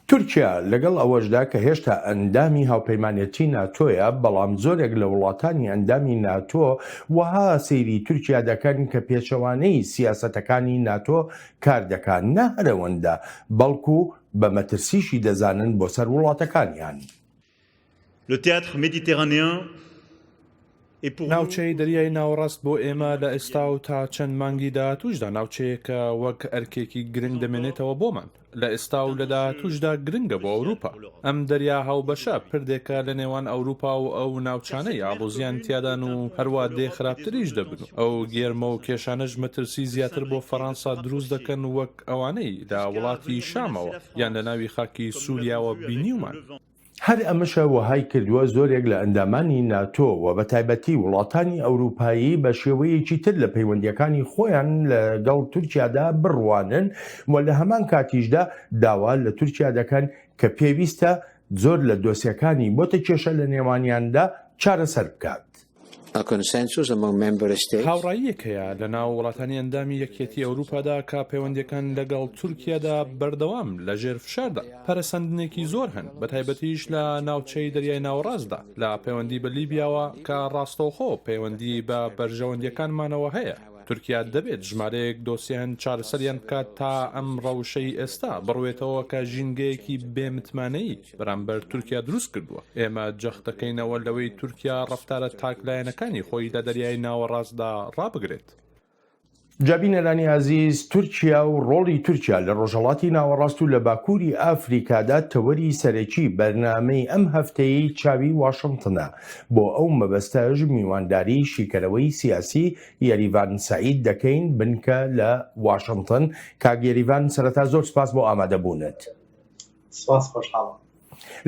تورکیا لەگەڵ ئەوەشدا کە هێشتا ئەندامی هاوپەیمانێتی ناتۆیە، بەڵام زۆرێک لە وڵاتانی ئەندامی ناتۆ وەها سەیری تورکیا دەکەن کە پێچەوانەی سیاسەتەکانی ناتۆ کار دەکات، نە هەرەوەندە بەڵکو بە مەترسیشی دەزانن بۆ سەر وڵاتەکانیان. Le théâtre méditerranéen ناوچەی دەریای ناوەڕاست بۆ ئێمە لە ئێستا و تا چەند مانگی داهاتووشدا ناوچەیەکە وەک ئەرکێکی گرنگ دەمێنێتەوە بۆمان. لە ئێستا و لە داهاتووشدا گرنگە بۆ ئەوروپا. ئەم دەریا هاوبەشە پردێکە لە نێوان ئەوروپا و ئەو ناوچانەی ئابوزیان تیادان و هەروە دێ خراپتریش دەبن. ئەو گێرمە و کێشانەش مەترسی زیاتر بۆ فەڕەنسا دروست دەکەن وەک ئەوانەی لە وڵاتی شامەوە یان لە ناوی خاکی سووریاوە بینیومان. هەر ئەمەشە وەهای کردووە زۆرێک لە ئەندامانی ناتۆ و بە تایبەتی وڵاتانی ئەوروپایی بە شێوەیەکی تر لە پەیوەندیەکانی خۆیان لەگەڵ تورکیادا بڕوانن و لە هەمان کاتیشدا داوا لە تورکیا دەکەن کە پێویستە زۆر لە دۆسیەکانی بۆتە کێشە لە نێوانیاندا چارەسەر بکات. هاوڕاییەک هەیە لە ناو وڵاتانی ئەندامی یەکێتی ئەوروپادا کە پەیوەندیەکان لەگەڵ تورکیادا بەردەوام لە ژێر فشاردا. پەرەسەندنێکی زۆر هەن بە تایبەتیش لە ناوچەی دەریای ناوەڕاستدا لە پەیوەندی بە لیبیاوە کە ڕاستەوخۆ پەیوەندی بە بەرژەوەندیەکانمانەوە هەیە. تورکیا دەبێت ژمارەیەک دۆسیان چارەسەریان بکات تا ئەم ڕەوشەی ئێستا بڕوێتەوە کە ژینگەیەکی بێمتمانەیی بەرامبەر تورکیا دروست کردووە. ئێمە جەخت دەکەینەوە لەوەی تورکیا ڕەفتارە تاکلایەنەکانی خۆی لە دەریای ناوەڕاستدا ڕابگرێت. جابینەرانی عزیز، تورکیا و ڕۆڵی تورکیا لە ڕۆژهەڵاتی ناوەڕاست و لە باکووری ئافریکادا تەوەری سەرەکی بەرنامەی ئەم هەفتەیەی چاوی واشنگتنە. بۆ ئەو مەبەستەش میوانداری شیکەرەوەی سیاسی یەریڤان سەعید دەکەین بنکە لە واشنگتن. کاک یەریڤان، سەرەتا زۆر سپاس بۆ ئامادەبوونت. سپاس، خۆشحاڵم.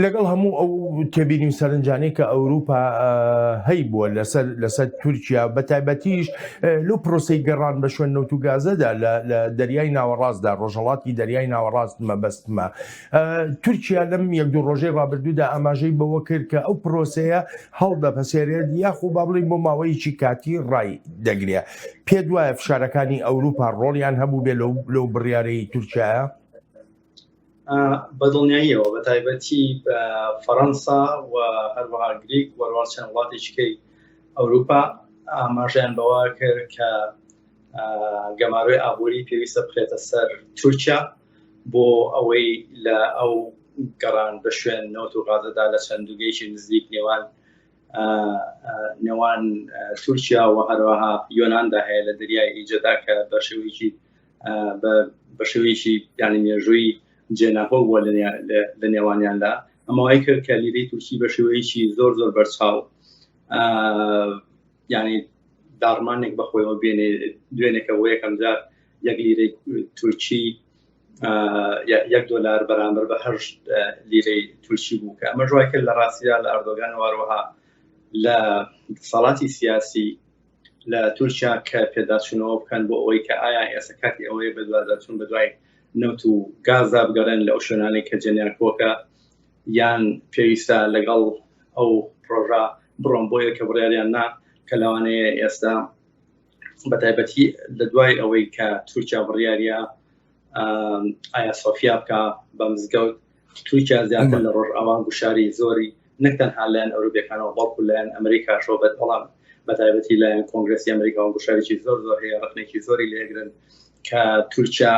لەگەڵ هەموو ئەو تێبینی و سەرنجانەی کە ئەوروپا هەی بووە لەسەر تورکیا، بە تایبەتیش لەو پرۆسەی گەڕان بە شوێن نەوت و گازەدا لە دەریای ناوەڕاستدا، ڕۆژهەڵاتی دەریای ناوەڕاست مەبەستمە. تورکیا لەم یەک دوو ڕۆژەی ڕابردوودا ئاماژەی بەوە کرد کە ئەو پرۆسەیە هەڵدەپەسێرێت یاخۆ با بڵێین بۆ ماوەیەکی کاتی ڕای دەگرێت. پێت وایە فشارەکانی ئەوروپا ڕۆڵیان هەبوو بێ لەو بڕیارەی تورکیایە؟ بەدڵنیاییەوە بە تایبەتی بە فەڕەنسا و هەروەها گریک وەروەڵ چەند وڵاتێکیکەی ئەوروپا ئاماژیان بەوە کرد کە گەماروی ئابووری پێویستە بخرێتە سەر تورکیا بۆ ئەوەی لە ئەو گەڕان بە شوێن نەوت و غازەدا لە چەندوگەیشی نزیک نێوان تورکیا و هەروەها یۆناندا هەیە لە دەریای ئیجەدا کە بە شێوەیەکی یانی مێژووی جێناکۆ بووە لە نێوانیاندا. ئەمەوەی کرد کە لیرەی تورکی بە شێوەیەکی زۆر بەرچاو ینی داڕمانێک بەخۆیەوە بێنێ دوێنێکەوە یەکەم جار یەک لیرەی تورکی $1 بەرامبەر بە 8 لیرەی تورکی بوو کە ئەمە ژوای کرد لە ڕاستیدا لە ئەردۆگان واروەها لە ساڵاتی سیاسی لە تورکیا کە پێداچوونەوە بکەن بۆ ئەوەی کە ئایا ئێستا کاتی ئەوەیە بەدوازاچوون بەدوای نەوت و گازا بگەڕێن لە ئەو شوێنانەی کە جێنیارکۆکە یان پێویستە لەگەڵ ئەو پرۆژە بڕۆن بۆیە کە بڕیاریان نا کە لەوانەیە ئێستا بە تایبەتی لە دوای ئەوەی کە تورکیا بڕیاریە ئایا سۆفیا بکە بە مزگەوت، تورکیا زیاتر لە ڕۆژ ئەوان گوشاری زۆری نەکتەنها لایەن ئەوروپیەکانەوە بەڵکو لایەن ئەمریکاشەوە بەڵام بە تایبەتی لایەن کۆنگرێسی ئەمریکاوە گوشارێکی زۆر هەیە، ڕخنێکی زۆری لێگرن کە تورکیا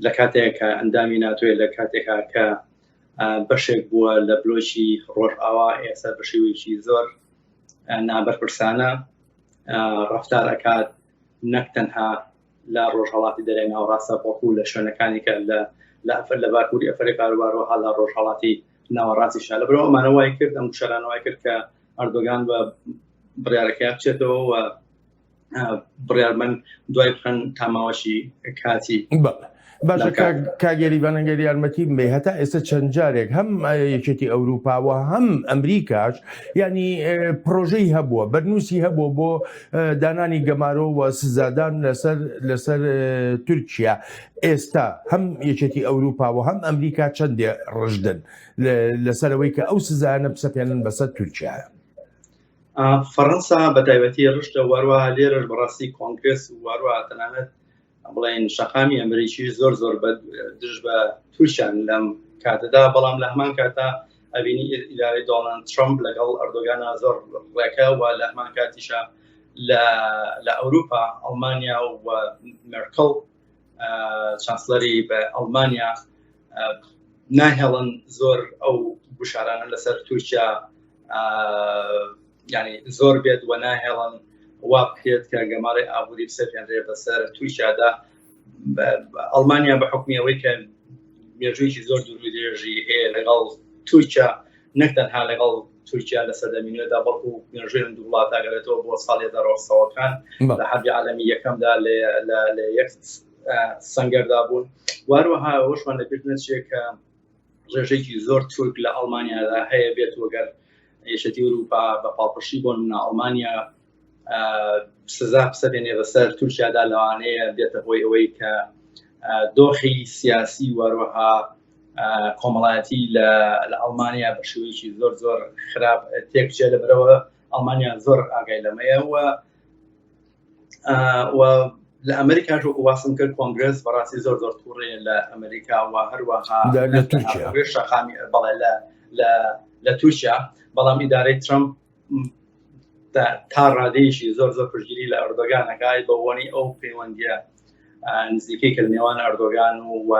لە کاتێک کە ئەندامی ناتوێت لە کاتێکا کە بەشێک بووە لە بلۆکی ڕۆژئاوا ئێستا بە شێوەیەکی زۆر نابەرپرسانە ڕەفتار ئەکات نەک تەنها لە ڕۆژهەڵاتی دەریای ناوەڕاستە بەڵکو لە شوێنەکانی کە لە باکووری ئەفریقا وەروەها لە ڕۆژهەڵاتی ناوەڕاستیشا لە بەرەوە ئەمانە وای کرد ئەم شەرانەوەی کرد کە ئەردۆگان بە بڕیارەکەی بچێتەوە و بڕیارمەند دوای بخەن تاماوەشی کاتی. باشە کاگەریبانەگەری یارمەتی بێ هەتا ئێستا چەند جارێک هەم یەکێتی ئەوروپاوە هەم ئەمریکاش ینی پرۆژەی هەبووە، بەرنووسی هەبووە بۆ دانانی گەمارۆ و سزادان لەسەر تورکیا. ئێستا هەم یەکێتی ئەوروپاوە هەم ئەمریکا چەندێ ڕژدن لەسەرەوەی کە ئەو سزانە بسەپێنن بەسەر تورکیایە. فەڕەنسا بە تایبەتی ڕشتە وەروەها لێرەش بەڕاستی کۆنگرس و وەروەها تەنانەت بڵێن شەقامی ئەمریکی زۆر دژ بە تورکیان لەم کاتەدا بەڵام لە هەمان کاتە ئەبینی ئیدارەی دۆنالد ترامپ لەگەڵ ئەردۆگانە زۆر ڕێکە و لە هەمان کاتیشە لە ئەوروپا ئەڵمانیا و مێرکڵ چانسلەری بە ئەڵمانیا ناهێڵن زۆر ئەو گوشارانە لەسەر تورکیا ینی زۆر بێت و ناهێڵن وا بکرێت کە گەماڕی ئابووری بسەپێنرێ بەسەر تورکیادا ئەڵمانیا بە حکمی ئەوەی کە مێژوویکی زۆر دوور و درێژی هەیە لەگەڵ تورکیا نەک تەنها لەگەڵ تورکیا لە سەردەمینەوەدا بەڵکو مێژووی دوو وڵات ئەگەرێتەوە بۆ ساڵی 1970ەکان لە حەربی عالەمی یەکەمدا لە یەک سەنگەردا بوون واروەها ئەوەشمان لەبیر نەچێت کە ڕێژەیەکی زۆر تورک لە ئەڵمانیادا هەیە بێت وەگەر یەشەتی ئەوروپا بە پاڵپەشی بۆ نمونە ئەڵمانیا سزا بسەبێنێ بەسەر تورکیادا لەوانەیە بێتە هۆی ئەوەی کە دۆخی سیاسی واروەها کۆمەڵایەتی لە ئەڵمانیا بە شێوەیەکی زۆر زۆر خراپ تێکچێ لەبەرەوە ئەڵمانیا زۆر ئاگای لەمەیە و لە ئەمریکاش وەکو واسم کرد کۆنگرس بەڕاستی زۆر زۆر تووڕێ لە ئەمریکا و هەروەها لە تورکیا شەقامی بەڵێ لە تورکیا بەڵام ئیدارەی ترامپ تا ڕادەیەشی زۆر زۆر پشتگیری لە ئەردۆگانەکای بەوەنی ئەو پەیوەندیە نزیکەی کە لە نێوان ئەردۆگان و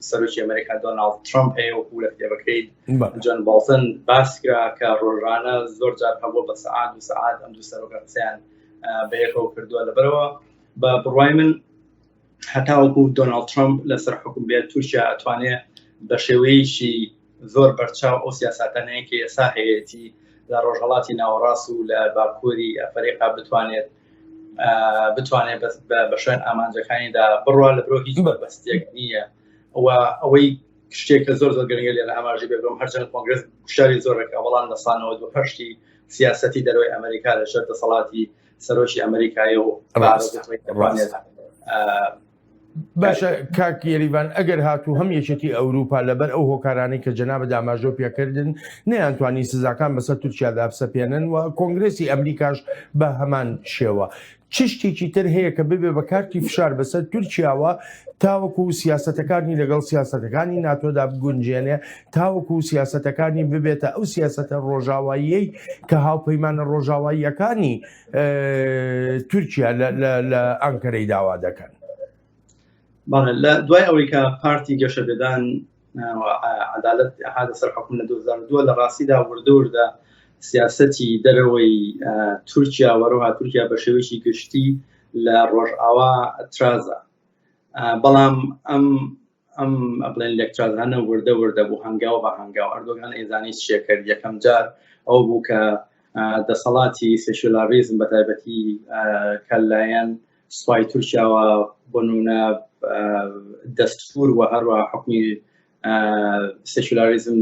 سەرۆکی ئەمریکا دۆنالد ترامپ هەیە وەکو لە کتێبەکەی جۆن بۆڵتن باس کرا کە ڕۆژانە زۆر جار هەبووە بە سەعات و سەعات ئەم دوو سەرۆکە قسەیان بەیەکەوە کردووە لەبەرەوە بە بڕوای من هەتا وەکو دۆنالد ترامپ لەسەر حکوم بێت تورکیا ئەتوانێت بە شێوەیەکی زۆر بەرچاو ئەو سیاسەتانەیە کە ئێستا هەیەتی لە ڕۆژهەڵاتی ناوەڕاست و لە باکووری ئەفریقا بتوانێت بە شوێن ئامانجەکانیدا بڕوا لە برۆ هیچ بەستێک نییە ئەوەی شتێکە زۆر زۆر گرنگە لە ئاماژی بێبم هەرچەند کۆنگرس گوشاری زۆرێکە بەڵام لە سانەوە دووهەشتی سیاسەتی دەرەوەی ئەمریکا لە شەر دەسەڵاتی سەرۆکی ئەمریکای و باشە کاک یەریڤان ئەگەر هاتوو هەم یەکێتی ئەوروپا لەبەر ئەو هۆکارانەی کە جەنابە داماژۆ پێکردن نەیانتوانی سزاکان بەسەر تورکیادا بسەپێنن و کۆنگرسی ئەمریکاش بە هەمان شێوە چ شتێکی تر هەیە کە ببێ بە کارتی فشار بەسەر تورکیاوە تاوەکو سیاسەتەکانی لەگەڵ سیاسەتەکانی ناتۆدا بگونجێنێ تاوەکو سیاسەتەکانی ببێتە ئەو سیاسەتە ڕۆژاواییەی کە هاوپەیمانە ڕۆژاواییەکانی تورکیا لە ئەنکەرەی داوا دەکەن. لە دوای ئەوەی کە پارتی گەشەبێدان عەدالەت ئەهاتە سەر حکوم لە 2002 لە ڕاستیدا وردە سیاسەتی دەرەوەی تورکیا وەروها تورکیا بە شێوەیەکی گشتی لە ڕۆژئاوا ترازە بەڵام ئەم ئەبڵێن لێکترازانە وردە بوو هەنگاو بە هەنگاو ئەردۆگان ئێزانی چێ کرد یەکەم جار ئەو بوو کە دەسەڵاتی سێکولاریزم بە تایبەتی کە لایەن سوپای تورکیاوە بۆ نمونە دەستور و هەروە حکمی سێکولاریزم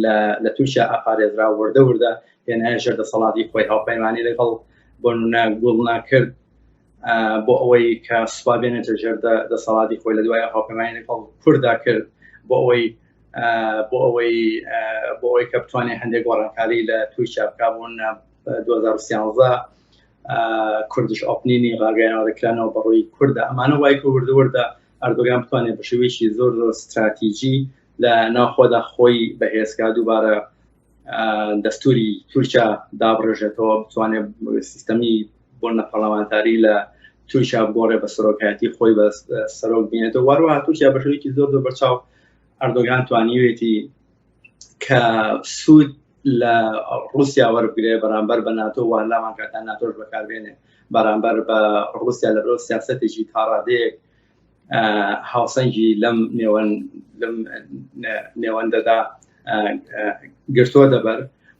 لە تورکیا ئاپارێزرا وردە هێنایە ژێر دەسەڵاتی خۆی هاوپەیمانی لەگەڵ بۆ نمونە گوڵنا کرد بۆ ئەوەی کە سوپا بێنێتە ژێر دەسەڵاتی خۆی لە دوای هاوپەیمانی لەگەڵ کووردا کرد بۆ ئەوەی کە بتوانێت هەندێک گۆڕانکاری لە تورکیا بکبوون 2013 کوردش ئۆپنینی ڕاگەیانەوە دەکرانەوە بەڕۆی کووردە ئەمانە وای کە وردە ئەردۆگان بتوانێت بە شێوەیەکی زۆر استراتیژی لە ناوخۆدا خۆی بەهێزکا دووبارە دەستوری تورکیا دابڕێژێتەوە بتوانێت سیستەمی بۆنە پەرلەمانتاری لە تورکیا بگۆڕێ بە سەرۆکایەتی خۆی بە سەرۆک بینێتەوە واروها تورکیا بە شێوەیەکی زۆر بەرچاو ئەردۆگان توانیوێتی کە سوود لە رووسیا وەربگرێ بەرامبەر بە ناتۆ و هەلامان کاتان ناتۆش بەکاربێنێ بەرامبەر بە رووسیا لە بەرەو سیاسەتێکی تاڕادەیەک هاوسەنگی لەم نێوەندەدا گرتووە دەبەر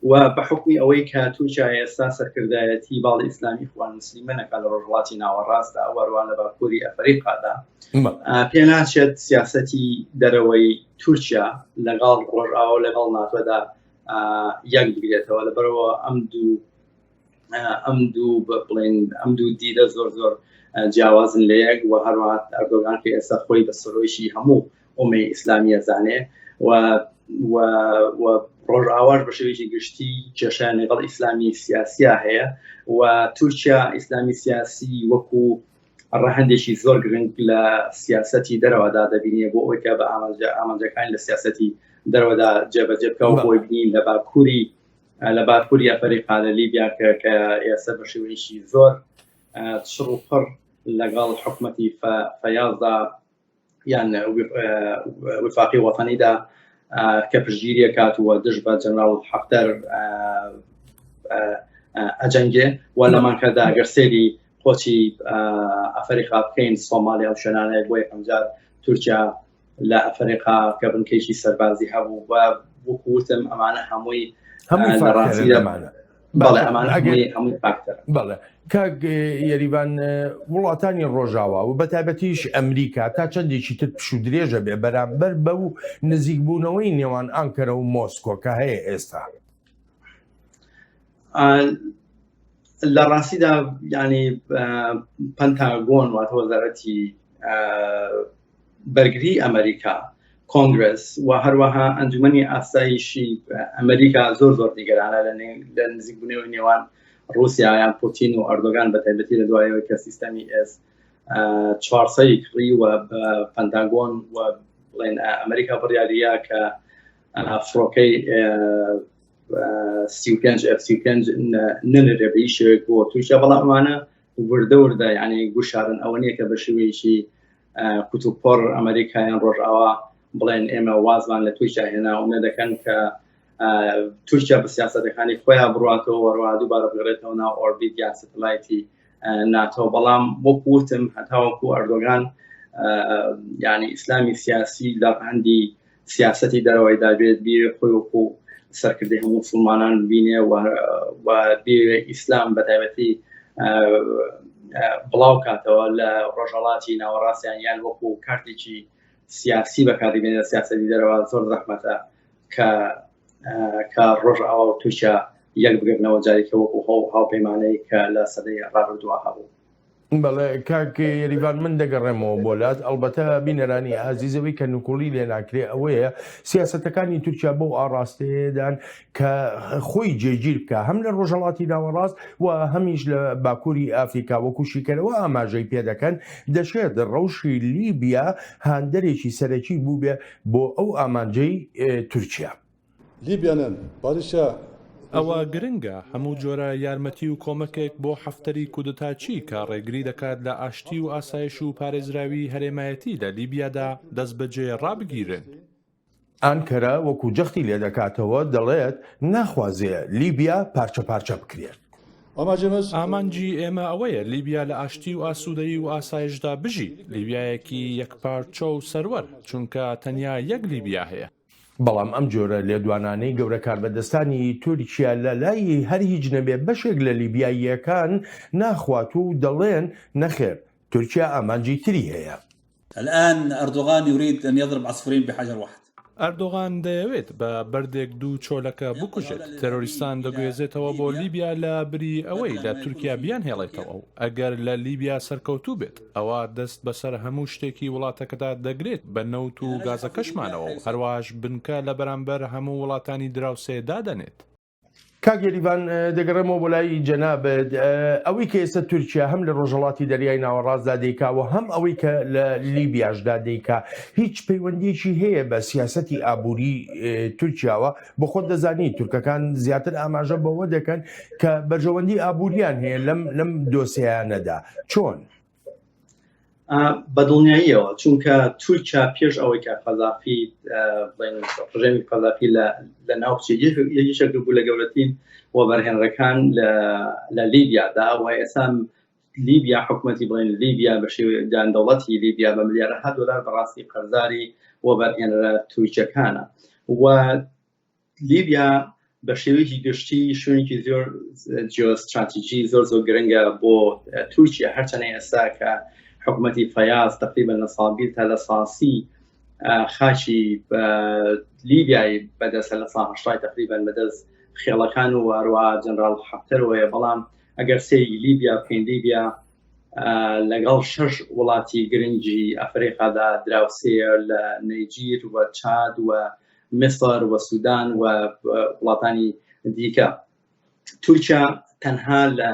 و بە حکمی ئەوەی کە تورکیا ئێستا سەرکردایەتی باڵی ئیسلامی خوان موسلیمانەکە لە ڕۆژهەڵاتی ناوەڕاستدا ئەوەروان لە باکووری ئەفریقادا پێ ناچێت سیاسەتی دەرەوەی تورکیا لەگەڵ ڕۆژئاوا لەگەڵ ناتۆدا یەک بگرێتەوە لەبەرەوە ئەم دوو دیدە زۆر جیاوازن لە یەک و هەروەها ئەردۆگان کە ئێستا خۆی بە سەرۆیشی هەموو ئومەی ئیسلامیە زانێ و ڕۆژئاواش بە شێوەیەکی گشتی کێشیان لەگەڵ ئیسلامی سیاسیە هەیە و تورکیا ئیسلامی سیاسی وەکو ڕەهەندێکی زۆر گرنگ لە سیاسەتی دەرەوەدا دەبینێ بۆ ئەوەی کە بە ئامانجەکانی لە سیاسەتی دەرەوەدا جێبەجێ بکە و بۆی بینین لە باکووری ئەفریقا لە لیبیا کە ئێستا بە شێوەیەکی زۆر شڕ و پڕ لەگەڵ حکومەتی فەیاضدا یان وفاقی وەتەنیدا کە پشتگیری کاتووە دژ بە جەنەرال حەفتەر ئەجەنگێ و لەمانکەدا ئەگەر سێری خۆچی ئەفریقا بکەین سۆمالیا و شوێنانەیە بۆ یەکەم جار تورکیا لە ئەفریقا کە بنکەیشی سەربازی هەبوو و وەکوتم ئەمانە هەمووی بەڵێ کاک یاریبان وڵاتانی ڕۆژاوا و بەتایبەتیش ئەمریکا تا چەندێکی تر پش و درێژە بێ بەرامبەر بەو نزیکبوونەوەی نێوان ئەنکەرە و مۆسکۆ کە هەیە ئێستا لە ڕاستیدا ینی پەنتاگۆن واتە وەزارەتی بەرگری ئەمریکا کۆنگرس و هەروەها ئەنجومەنی ئاسایشی ئەمریکا زۆر دیگەرانە لە نزیکبوونەوەی نێوان رووسیا یان پوتین و ئەردۆگان بەتایبەتی لە دوایەوەی کە سیستەمی S400 کڕی و پەنتاگۆن و بڵێن ئەمریکا بڕیاریە کە فڕۆکەی F-35 ننرێ بە شێوەیەک بۆ تووشە بەڵام ئەمانە وردە یعنی گوشارن ئەوە نییە کە بە شێوەیەکی کوتوپۆڕ ئەمریکایان ڕۆژئاوا بڵێن ئێمە وازمان لە تووشە هێنا ئەوە دەکەن کە تورکیا بە سیاسەتەکانی خۆیان بڕاتەوە وەڕوا دووبارە بگەڕێتەوە ناو ئۆربیت یان سەتەلایتی ناتۆ بەڵام وەکوتم هەتاوەکو ئەردۆگان یعنی ئیسلامی سیاسی لە هەندی سیاسەتی دەرەوەی دابێت بیرێ خۆی وەکو سەرکردی هەموو مسلمانان بینێ و بیرێ ئیسلام بەتایبەتی بڵاو کاتەوە لە ڕۆژهەڵاتی ناوەڕاستیان یان وەکو کارتێکی سیاسی بەکاردێنێت لە سیاسەتی دەرەوە زۆر زەحمەتە کە ڕۆژئاوا و تووشە یەک بگرنەوە جارێکە وەکو هاوپەیمانەی کە لە سەدەی ڕابردووە هەبوو. بەڵێ کاک یاریبان من دەگەڕێمەوە بۆلات ئەلبەتە بینەرانی ئازیزەوەی کە نوکوڵی لێ ناکرێ ئەوەیە سیاسەتەکانی تورکیا بۆ ئاڕاستەیەدان کە خۆی جێگیر بکە هەم لە ڕۆژهەڵاتی ناوەڕاست و هەمیش لە باکووری ئافریقا وەکو شیکەرەوە ئاماژەی پێ دەکەن دەشێت ڕەوشی لیبیا هاندەرێکی سەرەکی بوو بێ بۆ ئەو ئامانجەی تورکیا. لیبیانن بارشە ئەوە گرنگە هەموو جۆرە یارمەتی و کۆمەکێک بۆ حەفتەری کودتاچی کە ڕێگری دەکات لە ئاشتی و ئاسایش و پارێزراوی هەرێمایەتی لە لیبیادا دەست بەجێ ڕابگیرن. ئەنکەرە وەکو جەختی لێ دەکاتەوە دەڵێت ناخوازێ لیبیا پارچە پارچە بکرێت. ئامانجی ئێمە ئەوەیە لیبیا لە ئاشتی و ئاسوودەیی و ئاسایشدا بژی لیبیایەکی یەکپارچە و سەروەر چونکە تەنیا یەک لیبیا هەیە. بەڵام ئەم جۆرە لێدوانانەی گەورە کاربەدەستانی تورکیا لە لای هەر هیچ نەبێ بەشێک لە لیبیاییەکان ناخوات و دەڵێن نەخێر تورکیا ئامانجی تری هەیە. الآن أردوغان يريد أن يضرب عصفورين بحجر واحد. ئەردۆغان دەیەوێت بە بەردێک دوو چۆلەکە بکوژێت تەرۆریستان دەگوێزێتەوە بۆ لیبیا لە بری ئەوەی لە تورکیا بیان هێڵێتەوە و ئەگەر لە لیبیا سەرکەوتوو بێت ئەوە دەست بەسەر هەموو شتێکی وڵاتەکەدا دەگرێت بە نەوت و گازەکەشمانەوە و هەروەش بنکە لە بەرامبەر هەموو وڵاتانی دراوسێدا دەنێت. کاگەریبان دەگەڕێمەوە بۆ لای جەنابەت ئەوەی کە ئێستا تورکیا هەم لە ڕۆژهەڵاتی دەریای ناوەڕاستدا دەیکاوە هەم ئەوەی کە لە لیبیاشدا دەیکا هیچ پەیوەندیەکی هەیە بە سیاسەتی ئابووری تورکیاوە بۆ خۆت دەزانی تورکەکان زیاتر ئاماژە بەوە دەکەن کە بەرژەوەندی ئابووریان هەیە لەم دۆسییانەدا چۆن؟ بەدڵنیاییەوە چونکە تورکیا پێش ئەوەی کە قەزافی ڕژێمی قەزافی لە ناوچی یەکیشەکە بوو لە گەورەترین وەبەرهێنەرەکان لە لیبیادا و ئێستا لیبیا حکومەتی بڵێن لیبیا بە شێوەیە دەوڵەتی لیبیا بە ملیارەها دۆلار بەڕاستی قەرزاری وەبەرهێنەرە تورکیەکانە و لیبیا بە شێوەیەکی گشتی شوێنێکی زۆر جیۆستراتیژی زۆر گرنگە بۆ تورکیا هەرچەنە ئێستا کە حکومەتی فەیاض تقریبا لە ساڵ تا لە ساسی خاچی لیبیای بەدەستە لە ساڵ 80 تقریبا بەدەست خێڵەکان و هەروە جەنرال حەفتەرەوەیە بەڵام ئەگەر سێی لیبیا بکەین لیبیا لەگەڵ 6 وڵاتی گرنگی ئەفریقادا دراوسەیە لە نەیجیر و چاد و مصر و سودان و وڵاتانی دیکە. تورکیا تەنها لە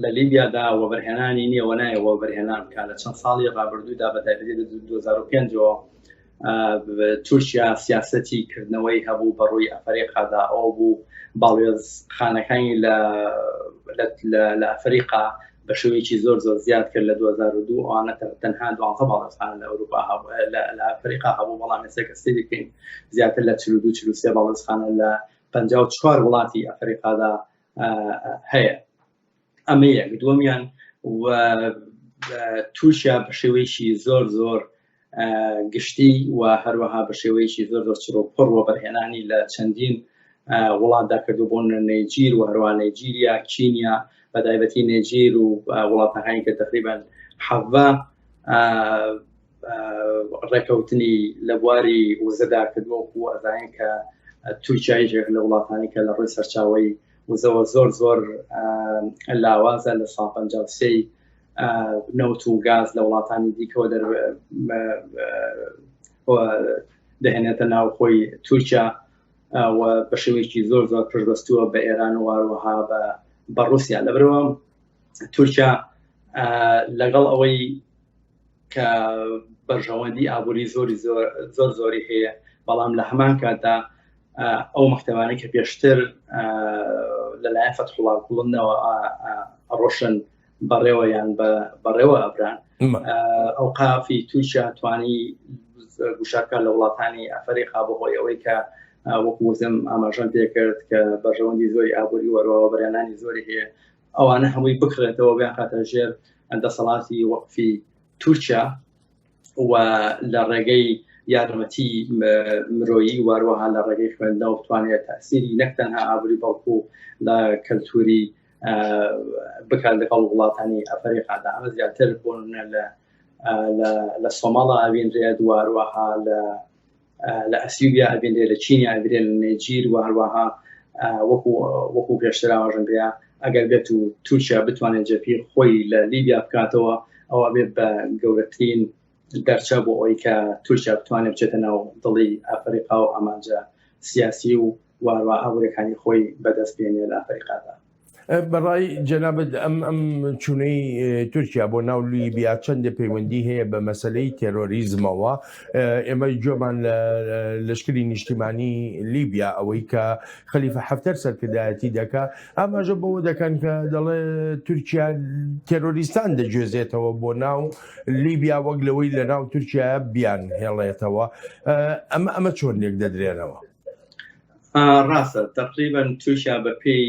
لە لیبیادا وەبەرهێنانی نییە وەنایە وەبەرهێنان بکە لە چەند ساڵی ڕابردوودا بەتایبەتی لە 2005ەوە تورکیا سیاسەتی کردنەوەی هەبوو بەڕووی ئەفریقادا ئەو بوو باڵێزخانەکانی لە ئەفریقا بە شێوەیەکی زۆر زیاد کرد لە 2002 ئەوانە تەنها 12 باڵێزخانە لە ئەوروپا لە ئەفریقا هەبوو بەڵام ئێستا کە سەیری بکەین زیاتر لە 42-43 باڵێزخانە لە 54 وڵاتی ئەفریقادا هەیە. ئەمە یەک. دووەمیان تورکیا بە شێوەیەکی زۆر گشتی و هەروەها بە شێوەیەکی زۆر چرۆپڕ وەبەرهێنانی لە چەندین وڵاتدا کردو بۆن نەیجیر و هەروە نەیجیریا، کینیا، بەتایبەتی نێجیر و وڵاتەکانی کە تقریبان حەڤە ڕێکەوتنی لە بواری وزەدا کردووە و ئەزانین کە تورکیایەک لە وڵاتانی کە لە ڕووی سەرچاوەی وزەوە زۆر لاوازە لە ساڵ 53 نەوت و گاز لە وڵاتانی دیکەوە دەهێنێتە ناو خۆی تورکیا و بە شێوەیەکی زۆر پشتبەستووە بە ئێران و واروەها بە رووسیا. لەبەرەوە تورکیا لەگەڵ ئەوەی کە بەرژەوەندی ئابووری زۆری هەیە بەڵام لە هەمان کاتدا ئەو مەکتەبانەی کە پێشتر لەلایەن فەتحوڵا گوڵنەوە ئەڕۆشن بەڕێوە یان بەڕێوە ئەبران ئەو قافی تورکیا توانی گوشارکە لە وڵاتانی ئەفریقا بەهۆی ئەوەی کە وەکو وزم ئاماژەم پێ کرد کە بەرژەوەندی زۆری ئابووری وەرەوە بەرهێنانی زۆری هەیە ئەوانە هەمووی بکرێتەوە بیان خاتە ژێر دەسەڵاتی وەقفی تورکیا و لە ڕێگەی یارمەتی مرۆیی واروەها لە ڕێگەی خوێندنەوە بتوانێت تاسیری نەک تەنها ئابووری بەڵکو لە کەلتوری بکات لەگەڵ وڵاتانی ئەفریقادا. ئەمە زیاتر بوون لە سۆماڵا ئەبینرێت واروەها لە ئەسیوبیا ئەبینرێت لە چینیا ئەبینرێت لە نێجیر و هەروەها وەکو پێشتر ئاماژەم پێیا ئەگەر بێت و تورکیا بتوانێت جەپی خۆی لە لیبیا بکاتەوە ئەوە بێت بە گەورەترین دەرچە بۆ ئەوەی کە تورکیا بتوانێت بچێتە ناو دڵی ئەفریقا و ئامانجە سیاسی و واروە ئابوووریەکانی خۆی بەدەست بێنێ لە ئەفریقادا. بەڕای جەنابەت ئەم چوونەی تورکیا بۆ ناو لیبیا چەندە پەیوەندی هەیە بە مەسەلەی تێرۆریزمەوە. ئێمە جۆمان لە لەشکری نیشتیمانی لیبیا ئەوەی کە خەلیفە حەفتەر سەرکردایەتی دەکا ئاماژە بەوە دەکەن کە دەڵێ تورکیا تێرۆریستان دەگوێزێتەوە بۆ ناو لیبیا وەک لەوەی لە ناو تورکیا بیان هێڵێتەوە. ئەمە چۆن لێک دەدرێنەوە؟ ڕاستە تقریبان تورکیا بە پێی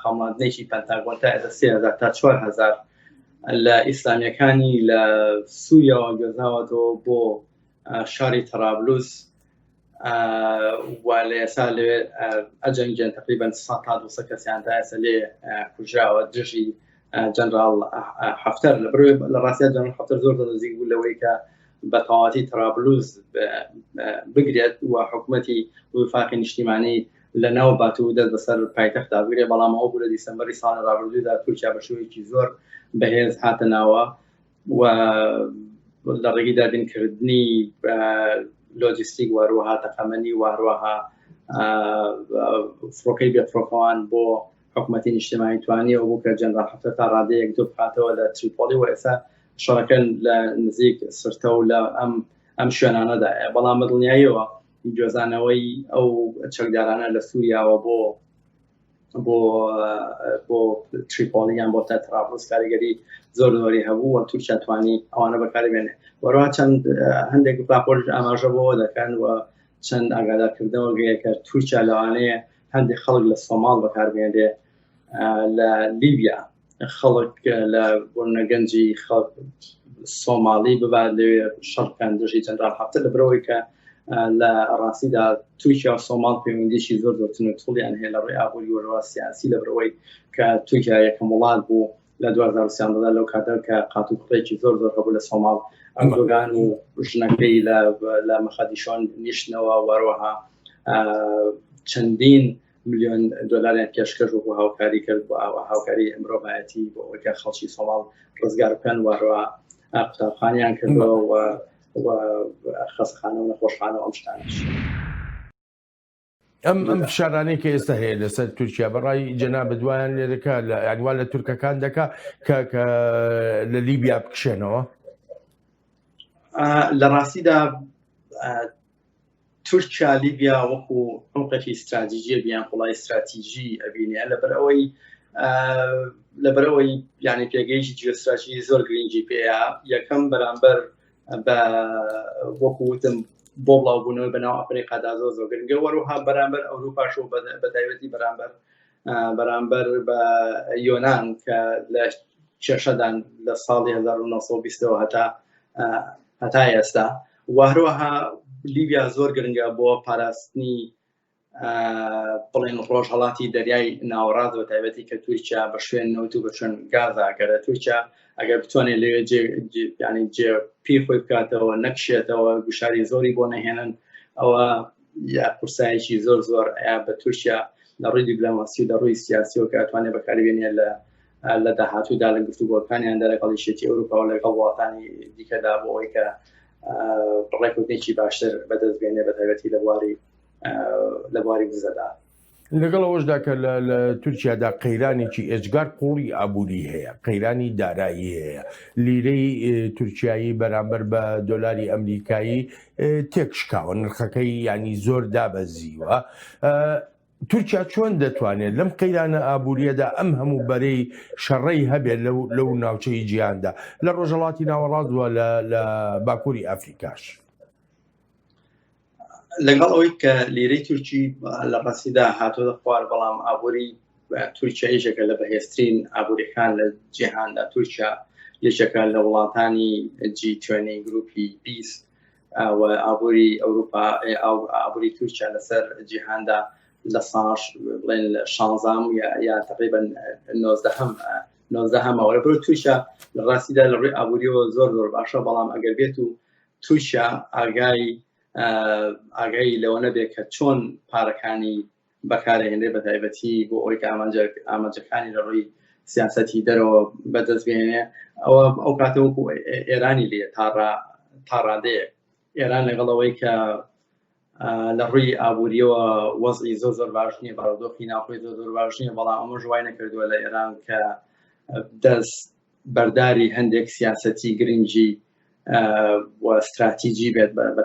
خەڵاتنێکی پەنتاگۆن تا 3000 تا 4000 لە ئیسلامیەکانی لە سووریاوە گەزاوەتەوە بۆ شاری ترابلوس و لە ئێستا لێ ئەجەنگیان تقریبان 100 تا 200 کەسیان تا ئێستا لێ کوژراوە دژی جەنرال حەفتەر. لە ڕاستیدا جەنرال حەفتەر زۆر نزیک بوو لەوەی کە بە تەواوەتی ترابلوس بگرێت و حکوومەتی وفاقی نیشتیمانی لە ناو بات و دەست بەسەر پایتەختدا بگرێت بەڵام ئەوە بوو لە دیسەمبەری ساڵی ڕابردوودا تورکیا بە شێوەیەکی زۆر بەهێز هاتە ناوە و لە ڕێگەی دابینکردنی لۆجیستیک واروەها تەقەمەنی واروەها فڕۆکەی بێفڕۆکەوان بۆ حکوومەتی نیشتیمانی توانیەوە بوو کە جەنرال حەفتەر تا ڕادەیەک دوو بخاتەوە لە تریپۆلی و ئێستا شەڕەکەن لە نزیک سرتە و لە ئەم شوێنانەدایە. بەڵام بەدڵنیاییەوە جۆزانەوەی ئەو چەکدارانە لە سووریاوە بۆ تریپۆلیان بۆ تا ترابلوس کاریگەری زۆری هەبوو و تورکیا توانی ئەوانە بەکاری بێنێ. وەروها چەند هەندێک راپۆرت ئاماژە بۆ دەکەن و چەند ئاگادارکردنەوە گەیە کە تورکیا لەوانەیە هەندێک خەڵک لە سۆماڵ بەکاربێنێ لە لیبیا خەڵک لە بۆنەگەنجی خەڵک سۆماڵی ببات لەوێ شەڕکان دژی جەنرال حەفتەر لە برەوەی کە لە ڕاستیدا تورکیا و سۆماڵ پەیوەندیشی زۆر تونوتوڵیان هەیە لە ڕێی ئابووری وەرەوە سیاسی لە برەوەی کە تورکیا یەکەم وڵات بوو لە 2013 لەو کاتە کە قاتووقڕێکی زۆر هەبوو لە سۆماڵ ئەردۆگان و ژنەکەی لە مەخەدیشۆن نیشتنەوە وەروەها چەندین ملیۆن دۆلاریان پێشکەش و بۆ هاوکاری کرد بۆ هاوکاری مرۆڤایەتی بۆ ئەوەی کە خەڵکی سۆماڵ ڕزگار بکەن وەروە قوتابخانەیان کردەوە و خەستەخانە و نەخۆشخانە ئەم شتانش. ئەم فشارانەی کە ئێستا هەیە لەسەر تورکیا بەڕای جەناب دوایان لێرەکە یانوان لە تورکەکان دەکا کە لە لیبیا بکشێنەوە. لە ڕاستیدا تورکیا لیبیا وەکو حوقێکی استراتیژیە بیان قوڵای استراتیژی ئەبینێ لەبەرەوەی یعنی پێگەیشی جیۆستراتیژی زۆر گرنگی پێەیە. یەکەم بەرامبەر بە وەکوتم بۆ بڵاوبوونەوەی بەناو ئەفریقادا زۆر گرنگە، وەروها بەرامبەر ئەوروپاش و بەتایبەتی بەرامبەر بە یۆنان کە لە کێشەدان لە ساڵی 1920ەوە هەتا ئێستا. وهروەها لیبیا زۆر گرنگە بۆ پاراستنی بڵێن ڕۆژهەڵاتی دەریای ناوەڕاست و تایبەتی کە تورکیا بە شوێن نەوت و بە شوێن گازاگەرە تورکیا ئەگەر بتوانێت لێ ینی جێپی خۆی بکاتەوە نەکشێتەوە گوشاری زۆری بۆ نەهێنن ئەوە یا قورسایەکی زۆر ئەیە بە تورکیا لە ڕووی دیپلۆماسی و لە ڕووی سیاسیەوە کە ئەتوانێت بەکاربێنێت لە داهاتوودا لە گفتوگۆکانیان لەگەڵ یەکێتی ئەوروپا و لەگەڵ وڵاتانی دیکەدا بۆ ئەوەی کە ڕێکوتێکی باشتر بەدەست بێنێ بە تایبەتی لە بواری وزەدا. لەگەڵ ئەوەشدا کە لە تورکیادا قەیرانێکی ئێجگار قوڵی ئابووری هەیە، قەیرانی دارایی هەیە، لیرەی تورکیایی بەرامبەر بە دۆلاری ئەمریکایی تێکشکاوە، نرخەکەی ینی زۆر دابەزیوە. تورکیا چۆن دەتوانێت لەم قەیرانە ئابووریەدا ئەم هەموو بەرەی شەڕەی هەبێت لەو ناوچەی جیهاندا لە ڕۆژهەڵاتی ناوەڕاست وە لە باکووری ئەفریکاش؟ لەگەڵ ئەوەی کە لیرەی تورکی لە ڕاستیدا هاتوۆ خوار، بەڵام ئابووری تورکیا یەکێکە لە بەهێزترین ئابووریەکان لە جیهاندا. تورکیا یەکێکە لە وڵاتانی G20 گروپی 20 و ئابووری ئەوروپا ئابووری تورکیا لەسەر جیهاندا لە ساڵ بڵێن 16 یا تقریبا 19 ماوەرە بۆ تورکیا لە ڕاستیدا لە ڕووی ئابووریەوە زۆر باشە، بەڵام ئەگەر بێت و تورکیا ئاگای لەوە نەبێت کە چۆن پارەکانی بەکارهێنێ بە تایبەتی بۆ ئەوەی کە ئامانجەکانی لە ڕووی سیاسەتی دەرەوە بەدەست بێنێ، ئەو کاتە وەکو ئێرانی لێ تا ڕادەیە. ئێران لەگەڵەوەی کە لە ڕووی ئابووریەوە وەزعی زۆر باش نییە، بارودۆخی ناوخۆی زۆر باش نییە، بەڵام ئەمە ژوای نەکردووە لە ئێران کە دەست بەرداری هەندێک سیاسەتی گرنگی و استراتیژی بێت بە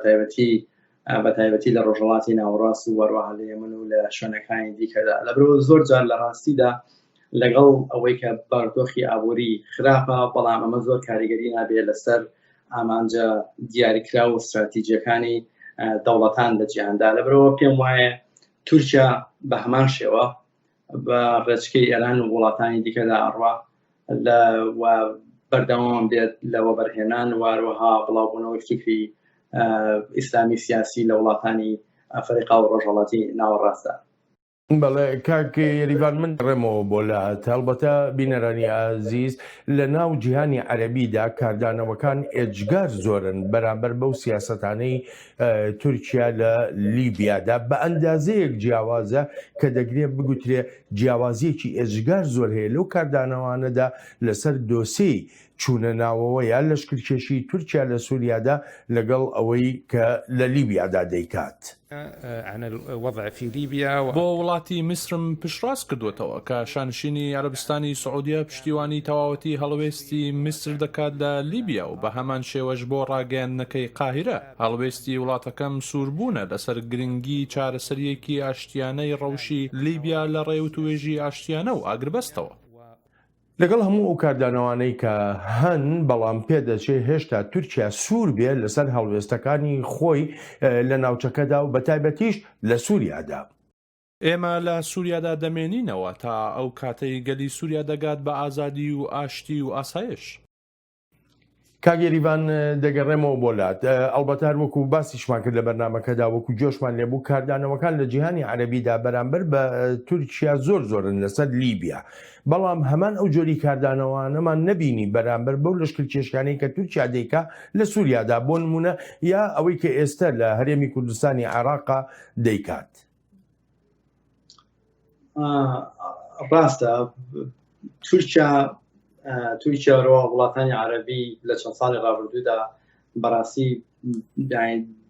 تایبەتی لە ڕۆژهەڵاتی ناوەڕاست و وەروەها لە یەمەن و لە شوێنەکانی دیکەدا. لەبەرەوە زۆر جار لە ڕاستیدا لەگەڵ ئەوەی کە بارودۆخی ئابووری خراپە، بەڵام ئەمە زۆر کاریگەری نابێت لەسەر ئامانجە دیاریکرا و استراتیژیەکانی دەوڵەتان لە جیهاندا. لەبەرەوە پێم وایە تورکیا بە هەمان شێوە بە ڕێچکەی ئێران و وڵاتانی دیکەدا ئەڕوا و بەردەوام بێت لەوە بەرهێنان واروەها بڵاوبوونەوەی فکری ئیسلامی سیاسی لە وڵاتانی ئەفریقا و ڕۆژهەڵاتی ناوەڕاستدا. بەڵێ کاک یەریڤان، من ڕێمەوە بۆ لە هەڵبەتە بینەرانی ئازیز لە ناو جیهانی عەرەبیدا کاردانەوەکان ئێجگار زۆرن بەرامبەر بەو سیاسەتانەی تورکیا لە لیبیادا بە ئەندازەیەک جیاوازە کە دەگرێت بگوترێ جیاوازیەکی ئێجگار زۆر هەیە لەو کاردانەوانەدا لەسەر دۆسەی چوونە ناوەوە یان لەشکرکێشی تورکیا لە سووریادا لەگەڵ ئەوەی کە لە لیبیادا دەیکات. بۆ وڵاتی میسرم پشتڕاست کردوێتەوە کە شانشینی عەرەبستانی سعودیە پشتیوانی تەواوەتی هەڵوێستی میسر دەکات لە لیبیا و بە هەمان شێوەش بۆ ڕاگەیاندنەکەی قاهیرە هەڵوێستی وڵاتەکەم سووربوونە لەسەر گرنگی چارەسەریەکی ئاشتیانەی ڕەوشی لیبیا لە ڕێوتوێژی ئاشتیانە و ئاگربەستەوە. لەگەڵ هەموو ئەو کاردانەوانەی کە هەن، بەڵام پێدەچێت هێشتا تورکیا سوور بێت لەسەر هەڵوێستەکانی خۆی لە ناوچەکەدا و بەتایبەتیش لە سووریادا. ئێمە لە سووریادا دەمێنینەوە تا ئەو کاتەی گەلی سووریا دەگات بە ئازادی و ئاشتی و ئاسایش. کاگێریڤان دەگەڕێمەوە بۆلات ئەڵبەت هەر وەکو باسیشمان کرد لە بەرنامەکەدا وەکو جۆشمان لێبوو کاردانەوەکان لە جیهانی عەرەبیدا بەرامبەر بە تورکیا زۆرن لەسەر لیبیا، بەڵام هەمان ئەو جۆری کاردانەوانەمان نەبینی بەرامبەر بەو لەشکرکێشەکانەی کە تورکیا دەیکا لە سووریادا بۆ نمونە یا ئەوەی کە ئێستا لە هەرێمی کوردستانی عێراقا دەیکات. ڕاستە تورکیاەوە وڵاتانی عەرەبی لە چەند ساڵی ڕابردوودا بەڕاستی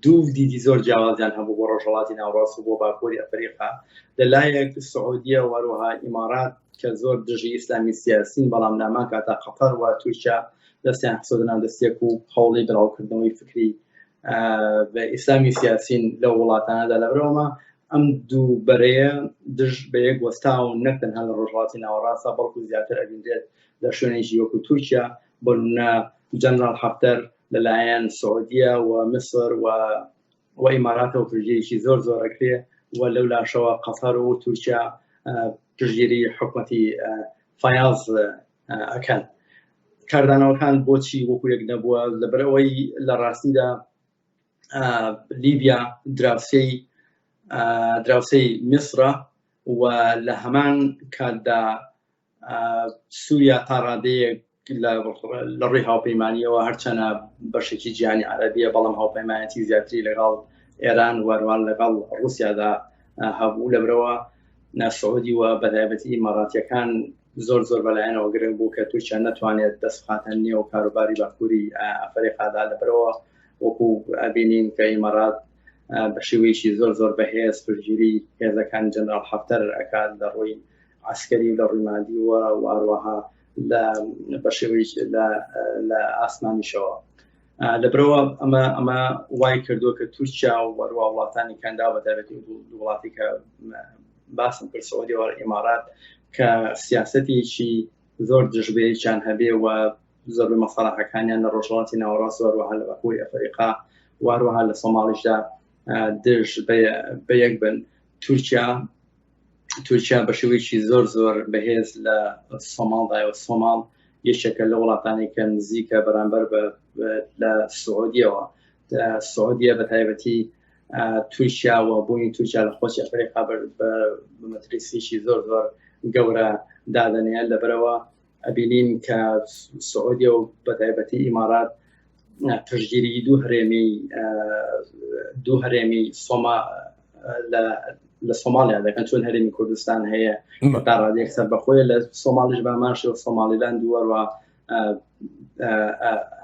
دوو دیدی زۆر جیاوازیان هەبوو بۆ ڕۆژهەڵاتی ناوڕاست و بۆ باکووری ئەفریقا لەلایەک سعودیە وەروەها ئیمارات کە زۆر دژی ئیسلامی سیاسین بەڵام نامان کاتا قەتەر و تورکیا دەستیان حسۆدنان دەستێک و هەوڵی بڵاوکردنەوەی فکری بە ئیسلامی سیاسین لە وڵاتانەدا لەبرەوەمە ئەم دوو بەرەیە دژ بە یەک وەستا و نەک تەنها لە ڕۆژهەڵاتی ناوەڕاستە بەڵکو زیاتر ئەبینرێت لە شوێنێکی وەکو تورکیا بۆ نمونە جەنەرال حەفتەر لەلایەن سعودیە و مصر و ئیماراتەوە پشتگیریی زۆر زۆرەکرێ و لەو لاشەوە قەتەر و تورکیا پشتگیری حکومەتی فایاز ئەکەن کاردانەوەکان بۆچی وەکو یەک نەبووە لەبەرەوەی لە ڕاستیدا لیبیا دراوسەی میسرە و لە هەمان کاتدا سووریا تا ڕادەیەک لە ڕێی هاوپەیمانیەوە هەرچەنە بەشێکی جیهانی عەرەبیە بەڵام هاوپەیمانەتی زیاتری لەگەڵ ئێران وەروان لەگەڵ ڕووسیادا هەبوو لەبرەوە سعودی و بەتایبەتی ئیماراتیەکان زۆر بەلایەنەوە گرنگ بوو کە تورکیا نەتوانێت دەست بخاتە نێو کاروباری باکووری ئەفریقادا لەبرەوە وەکو ئەبینین کە ئیمارات بە شێوەیەکی زۆر بەهێز پشتگیری هێزەکان جەنەرال حەفتەر ئەکات لە ڕووی عسکەری و لە ڕووی مادی و هەروەها بە شێوەیەک لە ئاسمانیشەوە لەبرەوە ئەمە وای کردووە کە تورکیا و وەروە وڵاتانی کەندا بەتایبەتی وڵاتی کە باسم کرد سعودی و ئیمارات کە سیاسەتێکی زۆر دژبەیەکیان هەبێ و زۆر مەسەڵەحەکانیان لە ڕۆژهەڵاتی ناوەڕاست وەروەها لە باکووری ئەفریقا وەروەها لە سۆماڵیشدا دژ بە یەک بن تورکیا بە شێوەیەکی زۆر بەهێز لە سۆماڵدایەوە سۆماڵ یەکێکە لە وڵاتانی کە نزیکە بەرامبەر لە سعودیەوە سعودیە بەتایبەتی تورکیا و بوونی تورکیا لە خۆشی ئەفریقا بە مەترسیی زۆر گەورە دادەنێن لەبەرەوە ئەبینین کە سعودیە و بەتایبەتی ئیمارات پشتگیری دوو هەرێمی لە سۆمالیا دەکەن چۆن هەرێمی کوردستان هەیە تا ڕادێک سەر بەخۆی لە سۆمالیش باماشی و سۆمالیلاند وەروە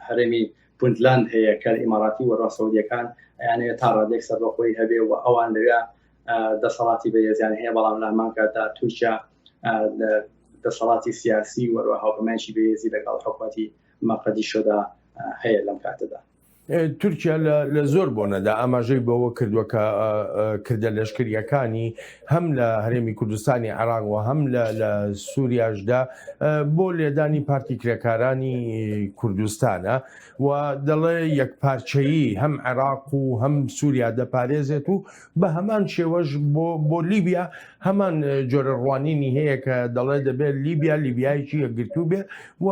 هەرێمی پونتلاند هەیە کە ئیماراتی وەروە سعودیەکان یانەیە تا ڕادێک سەر بەخۆی هەبێ و ئەوان لەوێ دەسەڵاتی بەهێزیان هەیە بەڵام لە هەمان کاتدا تورکیا دەسەڵاتی سیاسی وەروە هاوپەیمانیی بەهێزی لەگەڵ حکومەتی مەقەدیشۆدا هەیە لەم کاتەدا تورکیا لە زۆر بۆنەدا ئاماژەی بەوە کردووە کە کردە لەشکریەکانی هەم لە هەرێمی کوردستانی عێراق و هەم لە سووریاشدا بۆ لێدانی پارتی کرێکارانی کوردستانە و دەڵێ یەکپارچەیی هەم عێراق و هەم سووریا دەپارێزێت و بە هەمان شێوەش بۆ لیبیا هەمان جۆرە ڕوانینی هەیە کە دەڵێ دەبێت لیبیایکی یەکگرتوو بێ و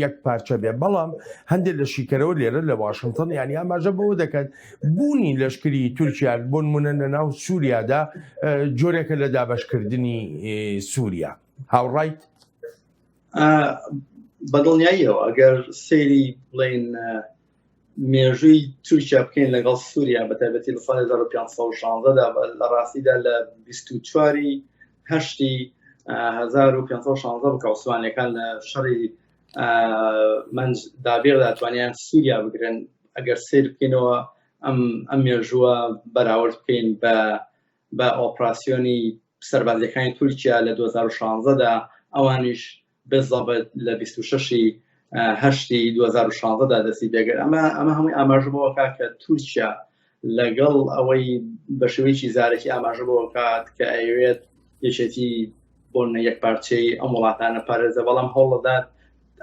یەک پارچە بێ بەڵام هەندێک لە شیکەرەوە لێرە لە واشنگتن یعنی ئاماژە بەوە دەکەن بوونی لەشکری تورکیا بۆ نمونە لەناو سووریادا جۆرێکە لە دابەشکردنی سووریا هاوڕایت بەدڵنیاییەوە ئەگەر سەیری بڵێن مێژووی تورکیا بکەین لەگەڵ سووریا بەتایبەتی لە ساڵی 1516دا لە ڕاستیدا لە 24 هەشتی 1516 بکەوسوانەکان لە شەڕی منج دابێغدا توانیان سووریا بگرن ئەگەر سیر بکەینەوە ئەم مێژووە بەراورد بکەین بە ئۆپراسیۆنی سەربازیەکانی تورکیا لە 2016دا ئەوانیش بێزەبەت لە 26 هەشتی 2016دا دەستی بێگەر ئەمە هەمووی ئاماژبەوە کات کە تورکیا لەگەڵ ئەوەی بە شێوەیەکی زارێکی ئاماژبەوە کات کە ئەوێت یەکێتی بۆن یەکپارچەی ئەم وڵاتانە پارێزە بەڵام